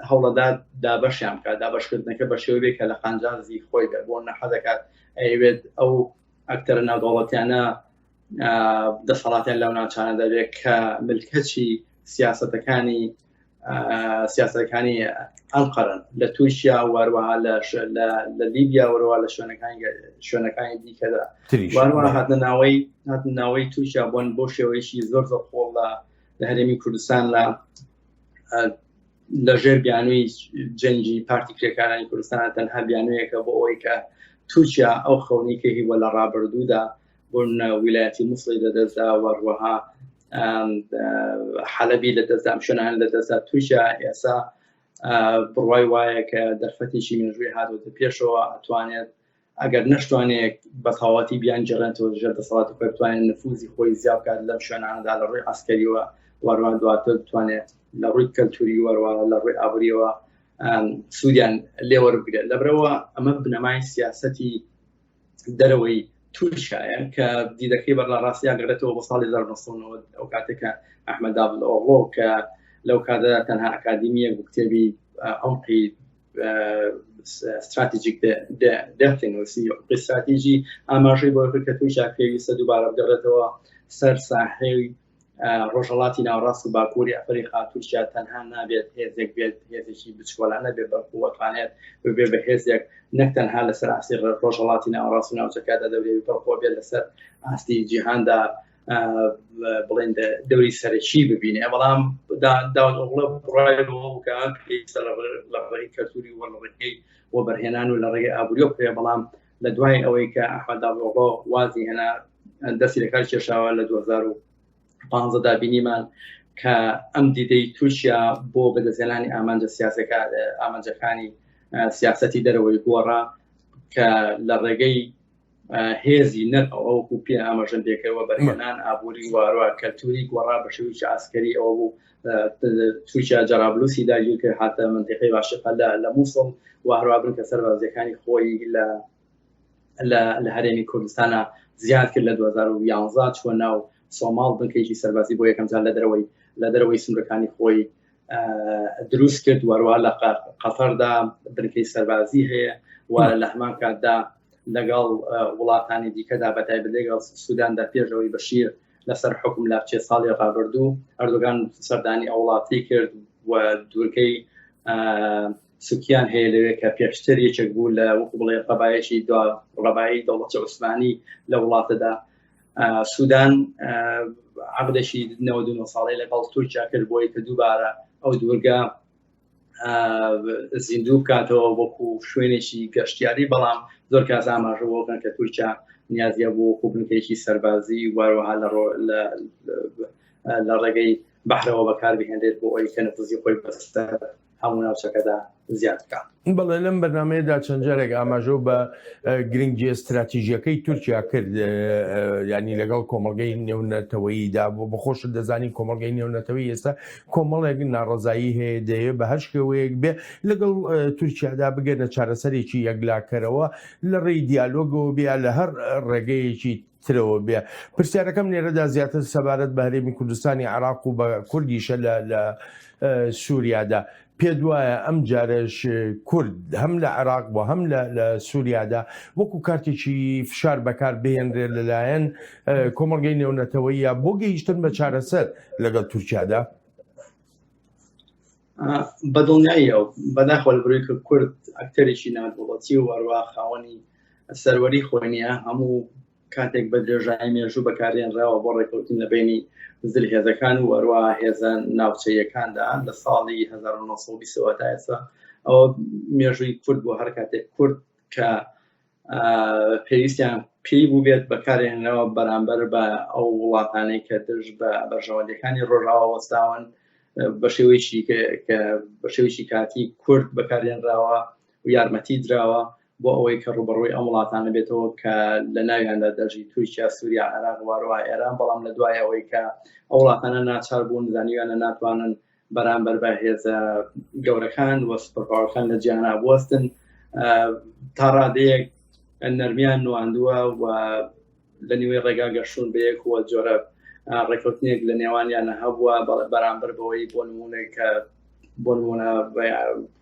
هەوڵەدات دابەشیان بکات دابەشکردنەکە بە شێوەیەک کە لە قەنجارزی خۆی بێت بۆ نەحە دەکات ئەوێت ئەو ئەکتەرە ناودەوڵەتیانە دەسەڵاتیان لەو ناوچانە دەبێت کە ملکەچی سیاسەتەکانی ئەنقەرن لە تورکیا وەروەها لە لیبیا وەروە لە شوێنەکانی دیکەدا وەروە هاتنە ناوەی تورکیا بوون بۆ شێوەیەکی زۆر خۆڵ لە هەرێمی کوردستان لە ژێر بیانووی جەنگی پارتی کرێکارانی کوردستان تەنها بیانوویەکە بۆ ئەوەی کە تورکیا ئەو خەونی کە هیوە لە ڕابردوودا بۆن ویلایەتی موسڵی لەدەستدا وەروەها حەلەبی لەدەستدا ئەم شوێنان لەدەستدا تورکیا ئێستا بڕوای وایە کە دەرفەتێکی مێژووی هاتووەتە پێشەوە ئەتوانێت ئەگەر نەشتوانێت بەتەواوەتی بیان جێڕێنەوە ژێر دەسەڵاتی خۆی بتوانێت نفوزی خۆی زیاد بکات لەم شوێنانەدا لە ڕووی ئاسکەریەوە وەروە دواتر بتوانێت لە ڕووی کەلتوری وەروە لە ڕووی ئابووریەوە سوودیان لێوەربگرێت. لەبرەوە ئەمە بنەمای سیاسەتی دەرەوەی تورکیایە کە دیدەکەی بەر لە ڕاستیا گەڕێتەوە بۆ ساڵی 1990 ئەو کاتێکە ئەحمەد داڤڵۆغلۆ کە لەو کاتەدا تەنها ئەکادیمیەک بوو کتێبی عمقی استراتیجیک دەرتێنووسی استراتیژی ئاماژەی بۆ کە تورکیا پێویستە دووبارە بگەڕێتەوە سەر ساحەی ڕۆژهەڵاتی ناوەڕاست و باکووری ئەفریقا. تورکیا تەنها نابێت هێزێک بێت، هێزێکی بچکۆڵانە بێت بەقووەتوانێت ببێت بە هێزێک نەک تەنها لەسەر ئاسی ڕۆژهەڵاتی ناوەڕاست و ناوچەکەدا دەبێت بەڵکوە بێت لەسەر ئاستی جیهاندا بڵێن دەوری سەرەکی ببینێ. بەڵام داود ئۆغڵۆ ڕایەوە پێویستە لە ڕێی کەلتوری وە لە ڕێگەی وە بەرهێنان و لە ڕێگەی ئابووری بکرێ. بەڵام لە دوای ئەوەی کە ئەحمەد داڤڵۆغلۆ وازی هێنا دەستی لە کار کێشاوە لە 2015 بینیمان کە ئەم دیدەی تورکیا بۆ بەدەستهێنانی ئامانجەکانی سیاسەتی دەرەوەی گۆڕا کە لە ڕێگەی هێزی نەر ئەوکو پێ ئاماژەن پێکەوە بەرهێنان ئابووری واروە کەلتوری گۆڕا بە شێوەیەکی ئاسکەری ئەوە بوو. تورکیا جەرابلوسی داگیر کرد هاتە منتیقەی باشقە لە مووسڵ و هەروە بن کە سەربازیەکانی خۆی لە هەرێمی کوردستانە زیاد کرد. لە 2011 چوە ناو سۆماڵ بنکەیەکی سەربازی بۆ یەکەم جار لە دەرەوەی سنوورەکانی خۆی دروست کرد. وەروە لە قەتەردا بنکەی سەربازی هەیە و لە هەمان کاتدا لەگەڵ وڵاتانی دیکەدا بەتایبەت لەگەڵ سووداندا پێشەوەی بەشیر لەسەر حکم لە چێ ساڵی ڕابردوو ئەردۆگان سەردانی ئەو وڵاتی کرد و دوورگەی سوکیان هەیە لەوێ کە پێشتر یەکێک بوو لە وەکو بڵێ ڕەبایەکی ڕەبایی دەوڵەتی عوسمانی لە وڵاتەدا. سوودان عقدێکی 99 ساڵی لەگەڵ تورکیا کرد بۆی کە دووبارە ئەو دوورگە زیندوو بکاتەوە وەکو شوێنێکی گەشتیاری. بەڵام زۆر کەس ئاماژەوەکەن کە تورکیا نیازیە بۆ وەکو بنکەیەکی سەربازی واروەها لە ڕێگەی بەحرەوە بەکاربهێنرێت بۆ ئەوەی کە نفوزی خۆی بەسەر هەموو ناوچەکەدا زیاد بکات. بەڵێ لەم بەرنامەیەدا چەند جارێک ئاماژە بە گرنگی استراتیژیەکەی تورکیا کرد، ینی لەگەڵ کۆمەڵگەی نێونەتەوەییدا بۆ بەخۆشت دەزانی کۆمەڵگەی نێونەتەوەی ئێستا کۆمەڵێک ناڕەزایی هەیە دەیە بە هەر شێوەیەک بێ لەگەڵ تورکیادا بگەنە چارەسەرێکی یەکلاکەرەوە لە ڕێی دیالۆگەوە بیا لە هەر ڕێگەیەکی ترەوە بێ. پرسیارەکەم لێرەدا زیاتر سەبارەت بە هەرێمی کوردستانی عێراق و بە کوردیشە لە سووریادا. پێ دوایە ئەم جارش کورد هەم لە عێراق بۆ هەم لە سووریادا وەکو کارتێکی فشار بەکار بهێنرێت لەلایەن کۆمەڵگەی نێونەتەوەیە بۆ گەیشتن بە چارەسەر لەگەڵ تورکیادا؟ بەدڵنیاییە و بەداخەوە لەبەرەوەی کە کورد ئەکتەرێکی ناوەڵەتی و هەروە خاوەنی سەروەری خۆی نییە، هەموو کاتێک بە درێژایی مێژوو بەکارهێنراوە بۆ ڕێکەوتن لە بینی زل هێزەکان و هەروە هێزە ناوچەیەکاندا لە ساڵی 1920 تا ئێستا. ئەوە مێژووی کورد بۆ هەر کاتێک کورد کە پێویستیان پێی بوو بێت بەکارهێنراوە بەرامبەر بە ئەو وڵاتانەی کە دژ بە بەرژەوەندەکانی ڕۆژاوە وەستاون بە شێوەیەکی کاتی کورد بەکارهێنراوە و یارمەتی دراوە بۆ ئەوەی کە ڕوبەڕووی ئەم وڵاتانە بێتەوە کە لە ناویاندا دەژی تورکیا، سووریا، عێراق، واروە ئێران. بەڵام لە دوای ئەوەی کە ئەو وڵاتانە ناچار بوون زانیویانە ناتوانن بەرامبەر بە هێزە گەورەکان و سوپەرپاوەرەکان لە جیهاندا بوەستن، تا ڕادەیەک نەرمیان نواندووە و لە نیوەی ڕێگا گەشتون بە یەکوە جۆرە ڕێکەوتنێک لە نێوانیانە هەبووە بەرامبەر بەوەی بۆ نمونە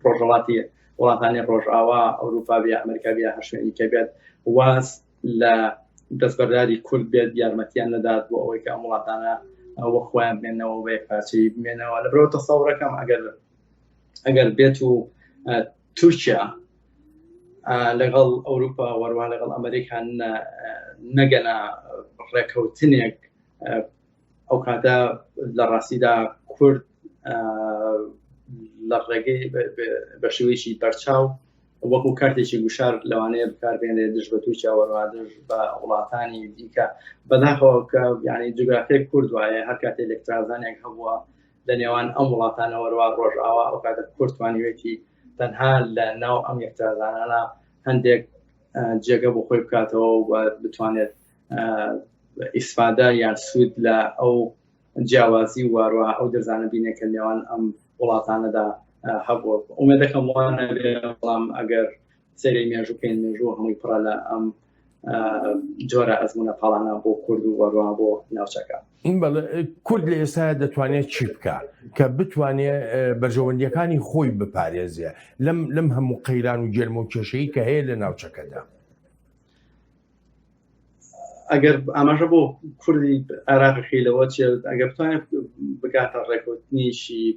ڕۆژهەڵاتی وڵاتانی ڕۆژئاوا ئەوروپا بیا ئەمریکا بیا هەر شوێنی کە بێت واز لە دەستبەرداری کورد بێت یارمەتیان نەدات بۆ ئەوەی کە ئەم وڵاتانە ئەوە خۆیان بمێنەوە بە یەکپارچەی بمێنەوە. لەبەرەوە تەسەوڕەکەم ئەگەر بێت و تورکیا لەگەڵ ئەوروپا وەروە لەگەڵ ئەمریکا نەگەنە ڕێکەوتنێک، ئەو کاتە لە ڕاستیدا کورد لە ڕێگەی بە شێوەیەکی بەرچاو وەکو کارتێکی گوشار لەوانەیە بەکاربهێنرێت دژ بە تورکیا وەروە دژ بە وڵاتانی دیکە. بەداخەوە کە یعنی جوگرافیای کورد وایە هەر کاتێک ئەلێکترازانێک هەبووە لە نێوان ئەم وڵاتانە وەروە ڕۆژئاوا ئەو کاتە کورد توانیوێتی تەنها لە ناو ئەم یەکترازانانە هەندێک جێگە بۆ خۆی بکاتەوە و بتوانێت ئیسفادە یان سوود لە ئەو جیاوازی واروە ئەو دەرزانە بینێکە نێوان ئەم وڵاتانەدا هەبووە. ئومێدەکەم وانە بەڵام ئەگەر سەیری مێژوو پێین مێژوو هەمووی پڕە لە ئەم جۆرە ئەزمونە پاڵانە بۆ کورد و وەروە بۆ ناوچەکە. کورد لە ئێستا دەتوانێت چی بکات کە بتوانێت بەرژەوەندیەکانی خۆی بپارێزیە لەم هەموو قەیران و جێرم و کێشەی کە هەیە لە ناوچەکەدا؟ ئەگەر ئاماژە بۆ کوردی عێراقی خێلەوە ئەگەر بتوانێت بگاتە ڕێکوتنیشی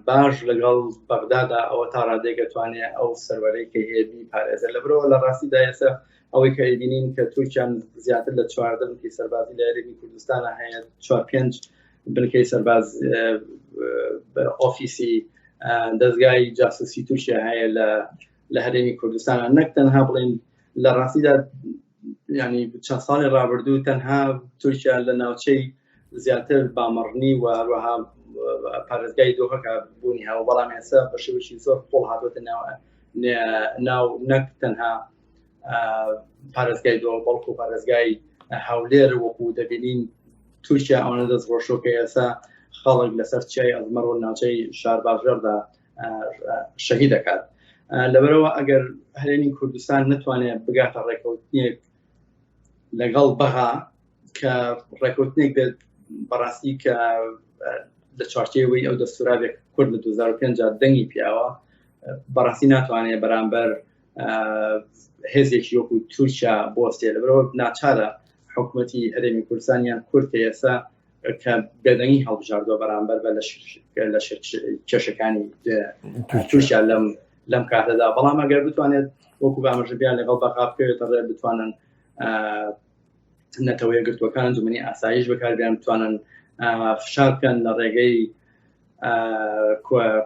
باش لەگەڵ بەغدادا ئەوە تا ڕادێک دەتوانێت ئەو سەروەرەی کە هەیە پارێزە لەبرەوە لە ڕاستیدا ئێستا ئەوەی کە بینین کە تورکیان زیاتر لە 14 بنکەی سەربازی لە هەرێمی کوردستانە هەیە 4-5 بنکەی سەرباز ئۆفیسی دەستگای جاسوسی تورکیا هەیە لە هەرێمی کوردستانە نەک تەنها بڵین لە ڕاستیدا ینی چەند ساڵی ڕابردوو تەنها تورکیا لە ناوچەی زیاتر بامەڕنی و هەروەها پارێزگای دۆخەکە بوونی هەوە بەڵام ئێستا بە شێوەیەکی زۆر خۆڵ هاتوۆتە ناو نەک تەنها پارێزگای دۆ بەڵکو و پارێزگای هەولێر وەکو دەبینین تورکیا ئەوەنە دەست ڕۆشۆکە ئێستا خەڵک لەسەر چای ئەزمەر و ناوچەی شار باژێردا شەهید دەکات. لەبەرەوە ئەگەر هەرێمی کوردستان نتوانێت بگاتە ڕێکەوتنیەک لەگەڵ بەغا کە ڕێکەوتنێک بێت بەڕاستی کە لە چارچێوەی ئەو دەستورابێک کورد لە 2005 دەنگی پیاوە بەڕاستی ناتوانێت بەرامبەر هێزێکی وەکو تورکیا بۆستێ لەبەرەوە ناچارە حکوومەتی هەرێمی کوردستانیان کورد ئێستا کە بێدەنگی هەڵبژاردووە بەرامبەر بە لە کێشەکانی تورکیا لەم کاتەدا بەڵام ئەگەر بتوانێت وەکو بامەژەبیان لەگەڵ بەغا بکەوێتە ڕێ بتوانن نەتەوەیە گرتوەکان دومنی ئاسایش بەکاربیان بتوانن فشار بکەن لە ڕێگەی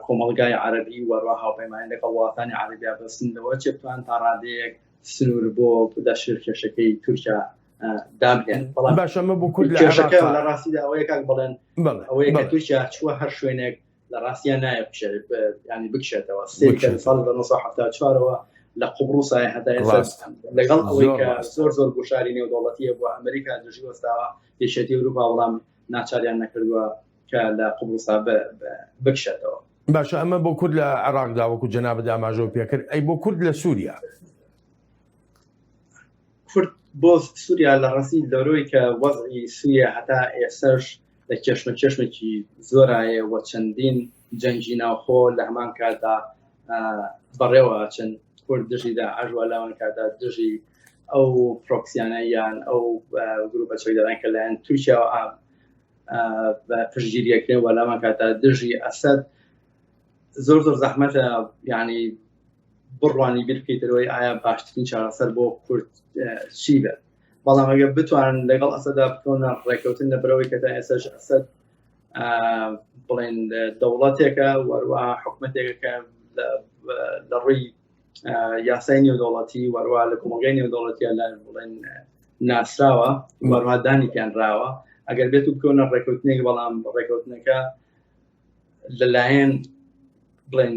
کۆمەڵگای عەرەبی وەروە هاوپەیمانی لەگەڵ وڵاتانی عەرەبیا بەستنەوە چێ بتوان تا ڕادەیەک سنوور بۆ بدەشێر کێشەکەی تورکیا دابێن. بەڵام باش ئەمە بۆ کورد کێشەکە لە ڕاستیدا ئەوەیە کاک بڵێن ئەوەیە کە تورکیا چووە هەر شوێنێک لە ڕاستیان نایە ینی بکشێتەوە ساڵ 1974ەوە لە قوبروسای هەتا لەگەڵ ئەوەی کە زۆر گۆشاری نێودەوڵەتیە بۆ ئەمریکا دژی وەستاوە یەکێتی ئەوروپا بەڵام ناچاریان نەکردووە کە لە قوبروسا بکشێتەوە. باشە ئەمە بۆ کورد لە عێراقدا وەکو جەنابەت ئاماژەوە پێکرد ئەی بۆ کورد لە سووریا کورد بۆ سووریا لە ڕاستی لەڕۆی کە وەزعی سووریا هەتا ئێستاش لە کێشمێکی زۆرایە و چەندین جەنگی ناوخۆ لە هەمان کاتدا بەڕێوە چەند کورد دژی داعش و لاوان کاتدا دژی ئەو پرۆکسیانە یان ئەو گروپە چەکداران کە لایەن تورکیا پشتگیریەکرێن و لاوان کاتدا دژی ئەسەد زۆر زەحمەتە ینی بڕوانی بیر بکەیتەوەی ئایا باشترین چارەسەر بۆ کورد چی بێت بەڵام ئەگەر بتوانن لەگەڵ ئەسەدا بکەونە ڕێکەوتن لە بەرەوەی کە تا ئێستاش ئەسەد بڵێن دەوڵەتێکە وەروە حکومەتێکە کە لە ڕووی یاسای نێودەوڵەتی وەروە لە کۆمەلگای نێودەوڵەتیە لە بڵێن ناسراوە وەروە دانیپیانراوە ئەگەر بێت و بکەونە ڕێکەوتنێک بەڵام ڕێکەوتنەکە لەلایەن بڵێن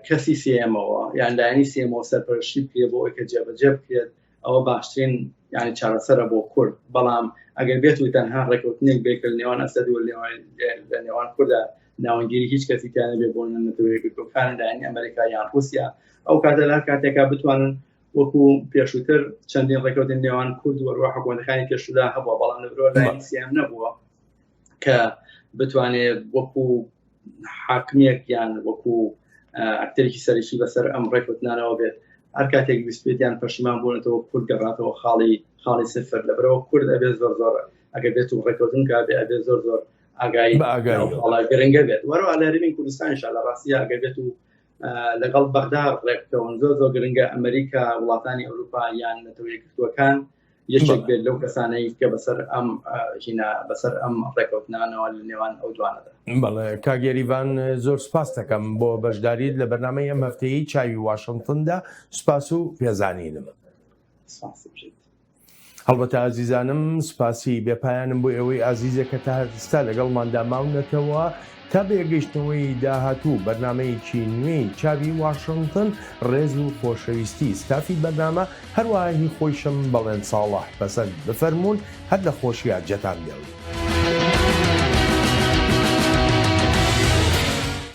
کەسی سێمەوە یان لایەنی سێمەوە سەرپەرشتی بکرێت بۆ ئەوەی کە جێبەجێ بکرێت ئەوە باشترین ینی چارەسەرە بۆ کورد بەڵام ئەگەر بێت و تەنها ڕێکەوتنێک بێکرد نێوان ئەسەد و لە نێوان کوردە ناوەندگیری هیچ کەسی تیانە بێ بۆ نەتەوەیەکەکان لایەنی ئەمریکا یان رووسیا ئەو کاتە لە کاتێکا بتوانن وەکو پێشووتر چەندین ڕێکەوتن نێوان کورد وەروە حکومەتەکانی پێشودا هەبووە بەڵام لەبرەوە لایەنی سێم نەبووە کە بتوانێت وەکو حاکمیەک یان وەکو ئەکتەرێکی سەرەکی بەسەر ئەم ڕێکەوتنانەوە بێت هەر کاتێک ویسپێتیان پەشیمان بوونەتەوە کورد گەڕاتەوە خاڵی سفر لەبەرەوە کورد ئەبێ زۆر ئەگەر بێت و ڕێکەوتن کا بێ ئەبێ زۆر ئاگایی گرنگە بێت وەرەوە لە هەرێمی کوردستانیش لە ڕاستی ئەگەر بێت و لەگەڵ بەغدا ڕێکەوەن زۆر ئەگەرنگە ئەمریکا وڵاتانی ئەوروپا یان نەتەوەیەکردوەکان یەکێک بێت لەو کەسانەی کە بەسەر ئەم ڕێکەوتنانەوە لە نێوان ئەو دوانەدا. بەڵێ کاگێریڤان زۆر سوپاس دەکەم بۆ بەشداریت لە بەرنامەی ئەم هەفتەیەی چاوی واشنگتندا سوپاس و پێزانینم. هەڵبەتە ئازیزانم سوپاسی بێپایانم بۆ ئێوەی ئازیزە کە تا ئێستا لەگەڵماندا ماونەتەوە تا بێگەشتنەوەی داهاتوو بەرنمەیەکی نوێی چاوی واشنگتن ڕێز و خۆشەویستی ستافی بەرنامە هەروەها هی خۆیشم بەڵێن ساڵح بەسەر بفەرمونون هەر لە خۆشیە جەتان دێڵی.